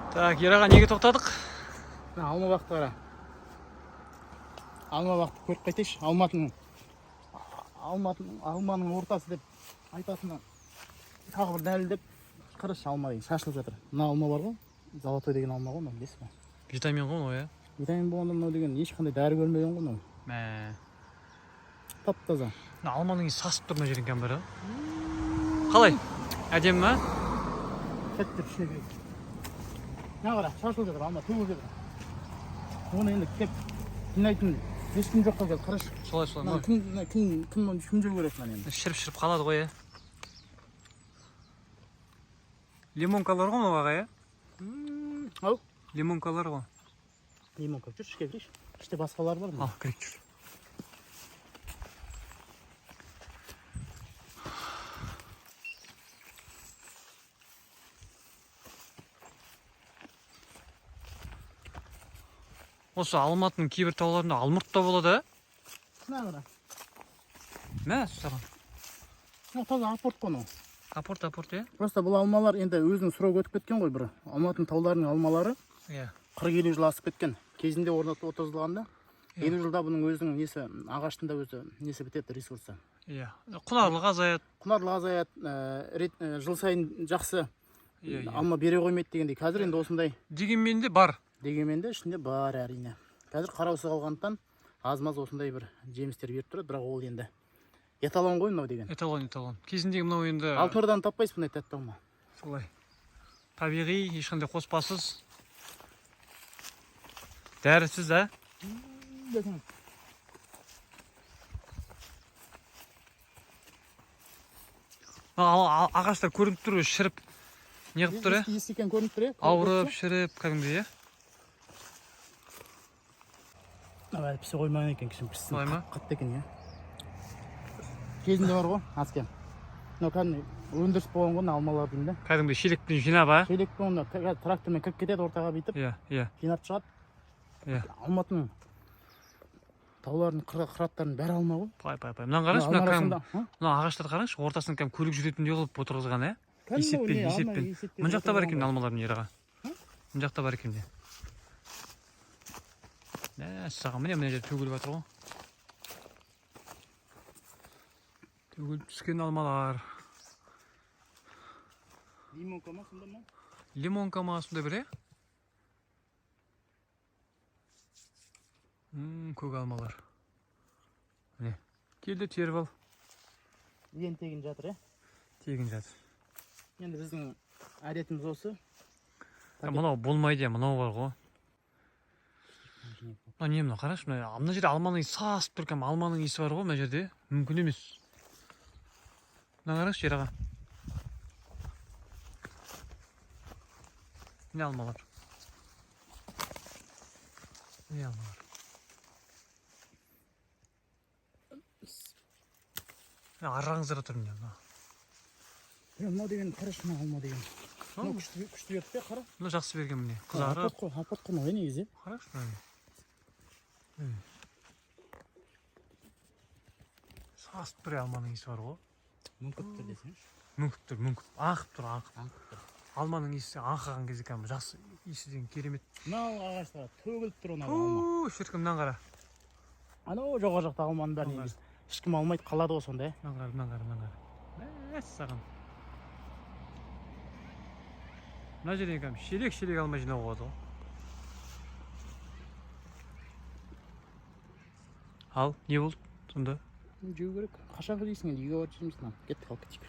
Так, Ераға неге тоқтадық? Алма бақты қара. Алма бақты көріп қайтайшы. Алманың ортасы деп айтатыны тағы бір дәлелдеп қарашы, алма деген шашылып жатыр. Мына алма бар ғой, золотой деген алма ғой, мынау білесіз бе? Витамин ғой мынау, иә? Витамин болғанда мынау деген ешқандай дәрі көрмеген ғой мынау. Мә. Тап-таза. Алманың иісі сасып тұр мына жерден кәм бар. Қалай? Әдемі ма? Сәттер ішіне керек. Мына қара, шашылып жатыр, алма төгіліп жатыр. Оны енді кеп жинайтын ешкім жоқ қой, қарашы. Солай. Кім жеу керек мына енді? Шіріп қалады ғой, иә? Лимонкалар ғой мынау аға, иә? Ау? Лимонкалар ғой. Лимонка, жүр ішке кірейші. Іште басқалар бар ма? Ал, кірек жүр. Осы Алматының кейбір тауларында алмұрт та болады, Мына қара. Мә, саған. Таза апорт қой мынау. Апорт, иә? Просто бұл алмалар енді өзінің срок өтіп кеткен ғой, бір. Алматының тауларының алмалары Иә. 40-50 жыл асып кеткен. Кезінде отырғызылғанда 50 жылда бұның өзінің несі, ағаштың да өзі несі бітеді, ресурсы. Иә. Құнарлық азаяды. Жыл сайын жақсы алма бере қоймайды дегендей. Қазір енді осындай. Дегенмен де бар. Дегенмен де ішінде бар әрине. Қазір қараусыз қалғандықтан аз-маз осындай бір жемістер беріп тұрады, бірақ ол енді эталон ғой мынау деген. Эталон. Кезіндегі мынау енді... Алтынордан таппайсыз бұндай тәтті алма. Солай. Табиғи, ешқандай қоспасыз. Дәрісіз, ә? Ағаштар көрініп тұр, шіріп. Не қылып тұр, ә? Есекен көрініп тұр, ә? Ауырып, шіріп, кәдімгідей, ә? Әлі пісе қоймаған екен, кішін піссін. Солай ма? Қатты екен, иә. Кезінде бар ғой, азкен. Мынау кәдімгі өндіріс болған ғой, алмалар деймін да. Кәдімгідей шелекпен жинап, ә? Шелекпен оны трактормен кіріп кетеді, ортаға бүйтіп. Иә. Жинап шығады. Иә. Алматының таулардың қыраттарының бәрі алма ғой. Пай. Мынаны қараңызшы, мына ағаштарды қараңызшы, ортасынан кәдімгі көлік жүретіндей қылып отырғызған, ә? Есеппен. Мына жақта бар екен алмалардың Ераға. Мына жақта бар екен де. Саған мына жерде төгіліп жатыр ғой. Төгіліп түскен алмалар. Лимонка ма сонда ма? Лимонка ма сонда бір, е? Көк алмалар. Міне, келді теріп ал. Ең тегін жатыр, е? Тегін жатыр. Енді біздің әдетіміз осы. Мынау болмайды, мынау бар ғой. Мына не мына, қарашы, мына жерде алманың иісі сасып тұр екен, алманың иісі бар ғой мына жерде. Мүмкін емес. Мына қарашы, Ераға. Не алмалар? Не алмалар? Араңыздыра тұр міне. Мынау деген қарашы, мына алма деген. Мынау күшті берді бе, қара? Мына жақсы берген міне. Қызарып. Апорт қой мынау негізі. Қарашы мына. Сасып тұр алманың иісі бар ғой. Мүңкіп тұр десеңші. Мүңкіп тұр. Аңқып тұр. Алманың иісі аңқыған кезде кәдімгі жақсы иісі деген керемет. Мынау ағаштар төгіліп тұр оны алма. Шіркін, мынаны қара. Анау жоғары жақта алманың бәрін ешкім алмайды, қалады ғой сонда. Мынаны қара. Саған. Мына жерден кәдімгі шелек алма жинау болады ғой. Ал, не болды сонда? Жеу керек. Қашанғы дейсің енді, үйге барып жейміз. Кеттік, ал кетейік.